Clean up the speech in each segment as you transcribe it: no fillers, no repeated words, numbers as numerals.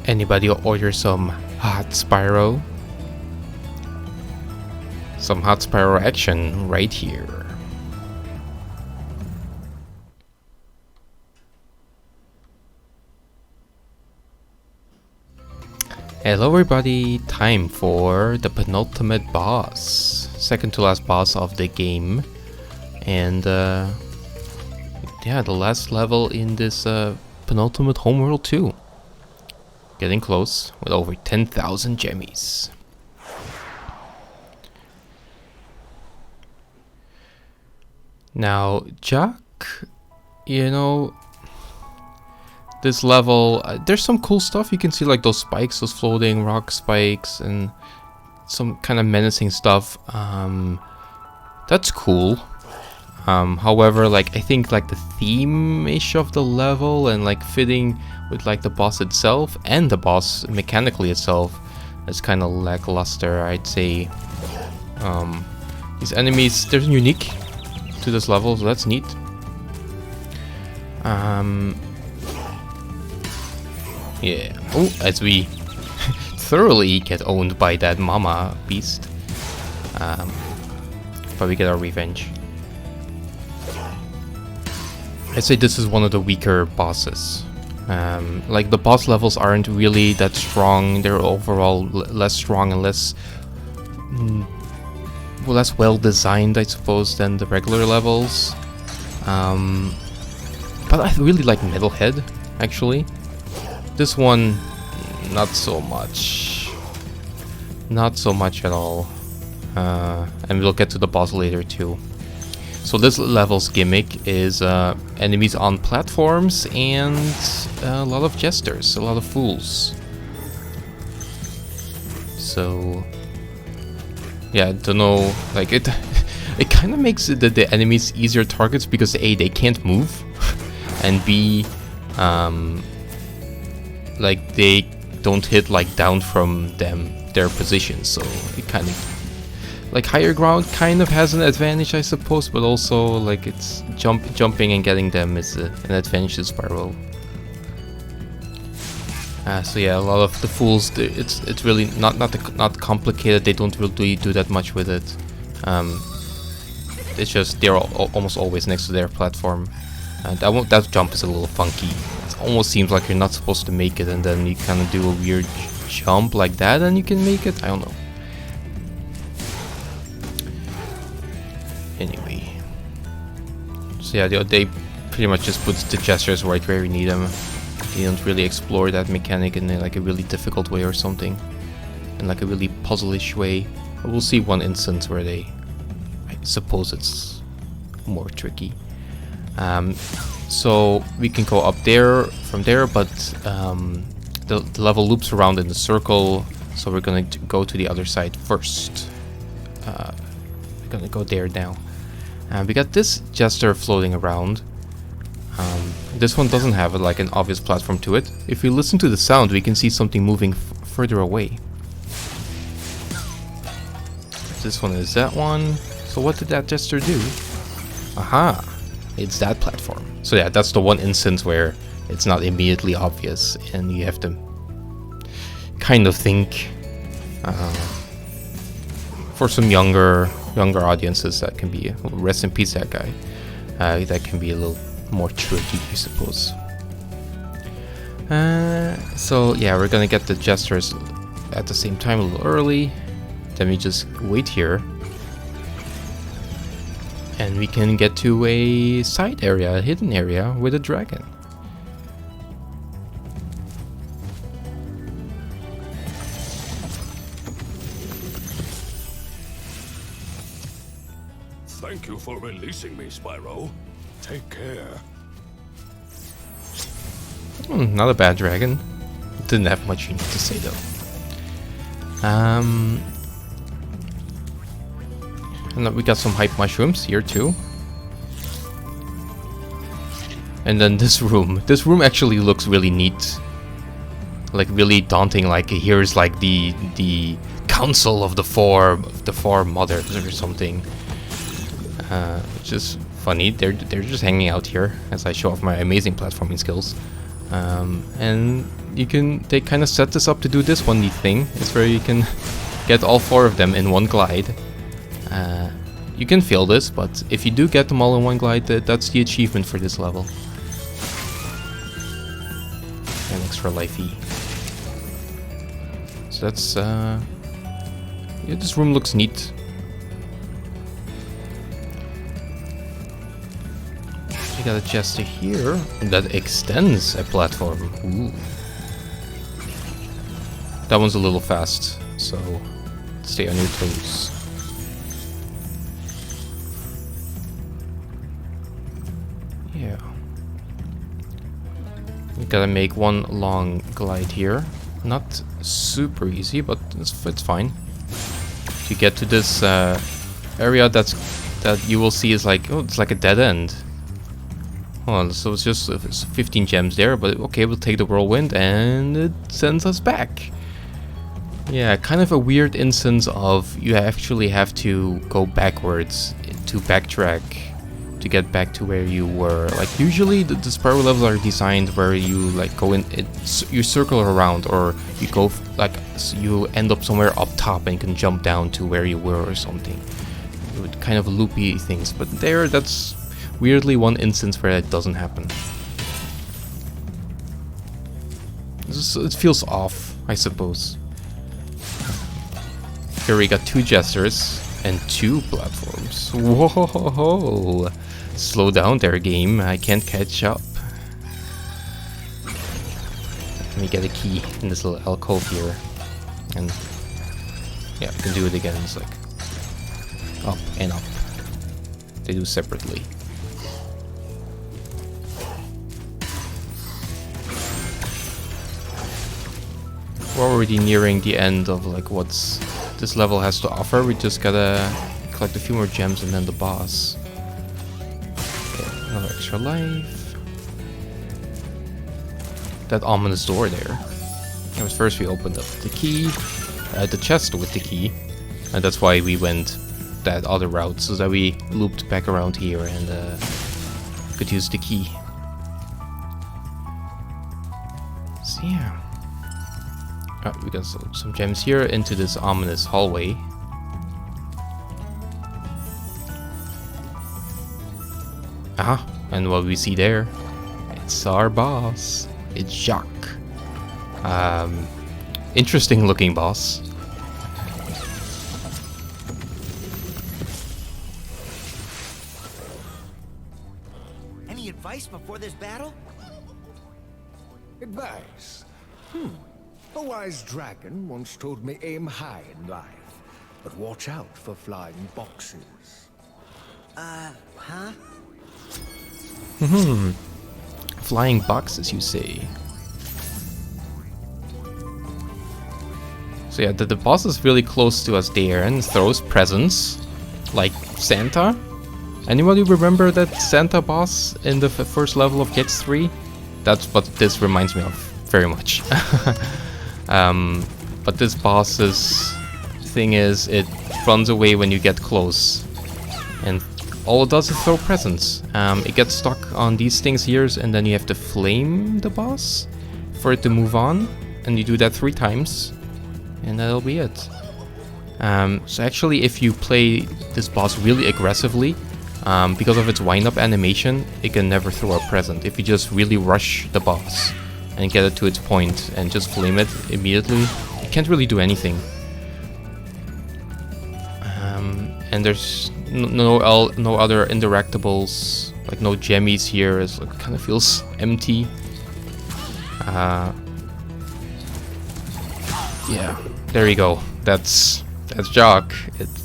Anybody order some hot Spyro? Some hot Spyro action right here. Hello everybody, time for the penultimate boss. Second to last boss of the game. And yeah, the last level in this penultimate homeworld too. Getting close with over 10,000 gemmies. Now, Jacques, you know, this level, there's some cool stuff. You can see like those spikes, those floating rock spikes, and some kind of menacing stuff. That's cool. However, like I think like the theme-ish of the level and like fitting with like the boss itself and the boss mechanically itself is kind of lackluster, I'd say. These enemies, they're unique to this level, so that's neat. Yeah. Oh, as we thoroughly get owned by that mama beast. But we get our revenge. I'd say this is one of the weaker bosses. Like the boss levels aren't really that strong. They're overall less strong and less less well designed, I suppose, than the regular levels. But I really like Metalhead, actually. This one, not so much. Not so much at all. And we'll get to the boss later too. So this level's gimmick is enemies on platforms and a lot of jesters, a lot of fools. So yeah, I don't know, like it kind of makes the enemies easier targets because A, they can't move, and B, like they don't hit like down from their position, so it kind of like higher ground kind of has an advantage, I suppose, but also like it's jumping and getting them is an advantage to Spyro. So yeah, a lot of the fools, it's really not complicated. They don't really do that much with it. It's just they're almost always next to their platform. That jump is a little funky. It almost seems like you're not supposed to make it, and then you kind of do a weird jump like that, and you can make it. I don't know. Anyway, so yeah, they pretty much just put the gestures right where we need them. They don't really explore that mechanic in like a really difficult way or something, in like a really puzzle-ish way. But we'll see one instance where I suppose it's more tricky. So we can go up there from there, but the level loops around in the circle, so we're gonna go to the other side first. We're gonna go there now. We got this jester floating around. This one doesn't have like an obvious platform to it. If we listen to the sound, we can see something moving further away. This one is that one. So what did that jester do? Aha! It's that platform. So yeah, that's the one instance where it's not immediately obvious, and you have to kind of think. For some younger audiences, that can be, rest in peace that guy, that can be a little more tricky, I suppose. So yeah, we're gonna get the gestures at the same time a little early, then we just wait here, and we can get to a side area, a hidden area with a dragon. Thank you for releasing me, Spyro. Take care. Not a bad dragon. Didn't have much you need to say though. And then we got some hype mushrooms here too. And then this room. This room actually looks really neat. Like really daunting. Like here's like the council of the four mothers or something. Which is funny. They're just hanging out here as I show off my amazing platforming skills. And they kind of set this up to do this one neat thing. It's where you can get all 4 of them in one glide. You can fail this, but if you do get them all in one glide, that's the achievement for this level. And extra lifey. So that's yeah, this room looks neat. You got a chest here that extends a platform. Ooh. That one's a little fast, so stay on your toes. Yeah. We gotta make one long glide here. Not super easy, but it's fine. To get to this area that you will see is like, oh, it's like a dead end. Well, so it's just 15 gems there, but okay, we'll take the whirlwind and it sends us back. Yeah, kind of a weird instance of you actually have to go backwards to backtrack to get back to where you were. Like usually the Spyro levels are designed where you like go in, you circle around, or you go like you end up somewhere up top and you can jump down to where you were or something. With kind of loopy things, but there that's weirdly one instance where it doesn't happen. It feels off, I suppose. Here we got 2 jesters and 2 platforms. Whoa! Slow down there, game. I can't catch up. Let me get a key in this little alcove here. And yeah, we can do it again. It's like up and up. They do separately. We're already nearing the end of like what's this level has to offer. We just gotta collect a few more gems and then the boss. Okay, another extra life. That ominous door there. It was first we opened up the key, the chest with the key, and that's why we went that other route, so that we looped back around here and could use the key. So yeah. Alright, we got some gems here into this ominous hallway. Aha, and what we see there, it's our boss. It's Jacques. Interesting looking boss. Any advice before this battle? Advice? A wise dragon once told me aim high in life, but watch out for flying boxes. Huh? Flying boxes, you say? So yeah, the boss is really close to us there and throws presents, like Santa. Anybody remember that Santa boss in the first level of Gex 3? That's what this reminds me of very much. But this boss's thing is it runs away when you get close, and all it does is throw presents. It gets stuck on these things here, and then you have to flame the boss for it to move on, and you do that 3 times, and that'll be it. So actually, if you play this boss really aggressively, because of its wind-up animation, it can never throw a present. If you just really rush the boss and get it to its point and just flame it immediately, it can't really do anything. And there's no other interactables, like no gemmies here. It kind of feels empty. Yeah, there you go. That's Jacques. It's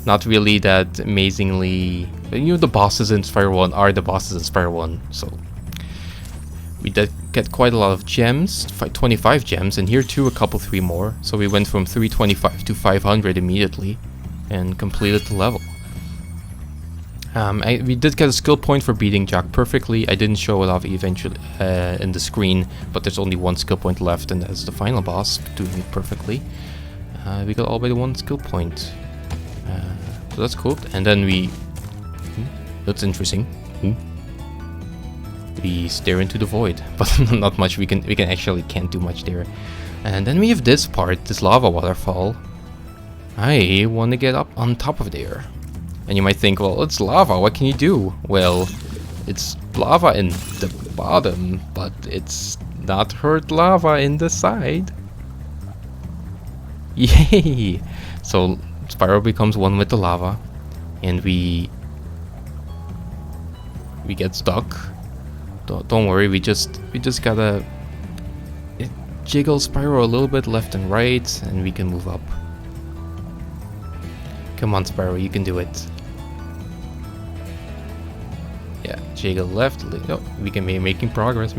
not really that amazingly. You know, the bosses in Spyro 1 are the bosses in Spyro 1, so we did get quite a lot of gems, 25 gems, and here too a couple 3 more. So we went from 325 to 500 immediately and completed the level. We did get a skill point for beating Jacques perfectly. I didn't show it off eventually in the screen, but there's only 1 skill point left, and that's the final boss doing it perfectly. We got all by the 1 skill point, so that's cool. And then we, that's interesting. we stare into the void, but not much. We can actually can't do much there. And then we have this part, this lava waterfall. I want to get up on top of there. And you might think, well, it's lava, what can you do? Well, it's lava in the bottom, but it's not hurt lava in the side. Yay! So Spyro becomes one with the lava, and we get stuck. Don't worry, we just gotta jiggle Spyro a little bit left and right, and we can move up. Come on, Spyro, you can do it. Yeah, jiggle left. Oh, we can be making progress.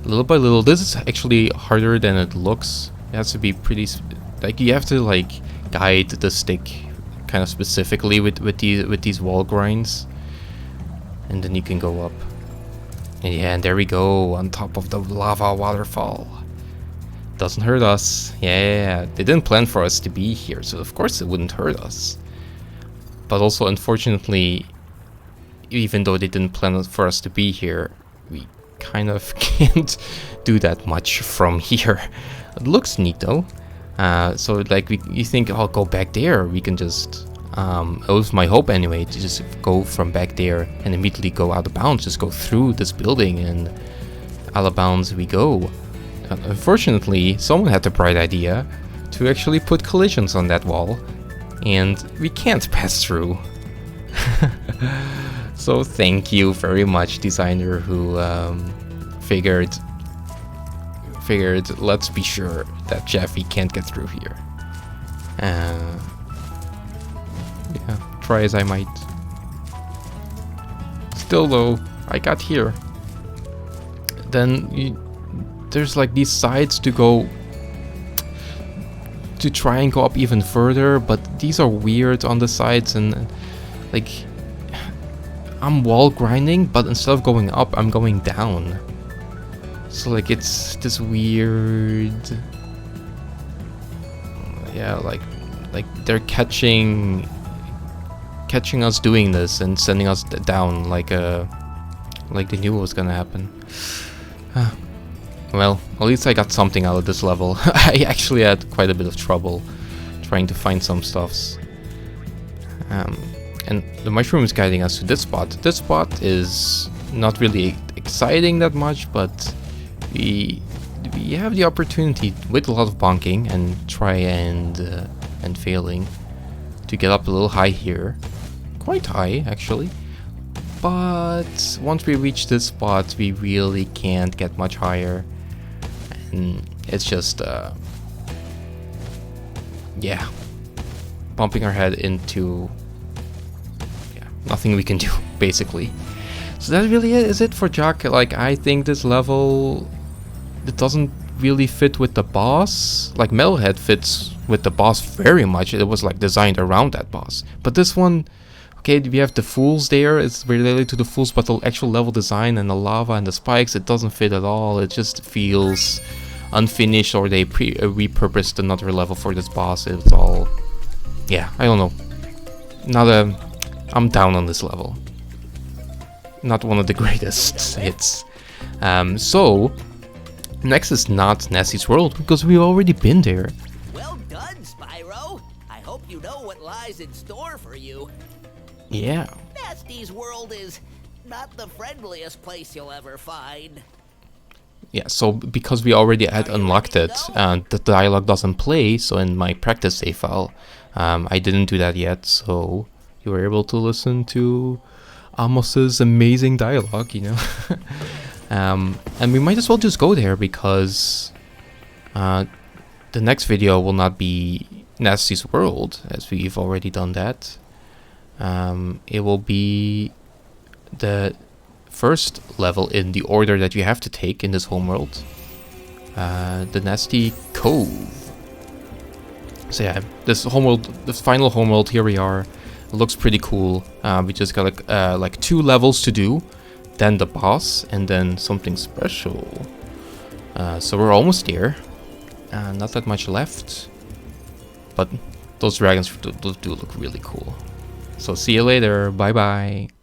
Little by little, this is actually harder than it looks. It has to be pretty, like you have to like guide the stick kind of specifically with these wall grinds, and then you can go up. And yeah, and there we go on top of the lava waterfall. Doesn't hurt us. Yeah, they didn't plan for us to be here, so of course it wouldn't hurt us. But also, unfortunately, even though they didn't plan for us to be here, we kind of can't do that much from here. It looks neat though. So like you think I'll go back there, we can just it was my hope anyway to just go from back there and immediately go out of bounds, just go through this building and out of bounds we go. Unfortunately, someone had the bright idea to actually put collisions on that wall, and we can't pass through. So thank you very much, designer, who figured let's be sure that Jeffy can't get through here. Yeah, try as I might. Still though, I got here. Then there's like these sides to go to try and go up even further, but these are weird on the sides, and like I'm wall grinding, but instead of going up, I'm going down. So like it's this weird, yeah, like they're catching us doing this and sending us down like they knew what was gonna happen. Well, at least I got something out of this level. I actually had quite a bit of trouble trying to find some stuffs. And the mushroom is guiding us to this spot. This spot is not really exciting that much, but we have the opportunity with a lot of bonking and try and failing to get up a little high here. Quite high, actually. But once we reach this spot, we really can't get much higher. And it's just, yeah, bumping our head into, yeah, nothing we can do, basically. So that really is it for Jacques. Like, I think this level, it doesn't really fit with the boss. Like, Metalhead fits with the boss very much. It was, like, designed around that boss. But this one, okay, we have the fools there. It's related to the fools, but the actual level design and the lava and the spikes, it doesn't fit at all. It just feels unfinished, or they repurposed another level for this boss. It's all, yeah, I don't know. I'm down on this level. Not one of the greatest hits. So next is not Nasty's World, because we've already been there. Well done, Spyro. I hope you know what lies in store for you. Yeah. Nasty's World is not the friendliest place you'll ever find. Yeah, so because we already had unlocked it, the dialogue doesn't play, so in my practice save file, I didn't do that yet, so you were able to listen to Amos's amazing dialogue, you know. And we might as well just go there, because the next video will not be Nasty's World, as we've already done that. It will be the first level in the order that you have to take in this homeworld, the Nasty Cove. So yeah, this homeworld, this final homeworld, here we are. It looks pretty cool. We just got like 2 levels to do, then the boss, and then something special. So we're almost there. Not that much left, but those dragons do look really cool. So see you later. Bye bye.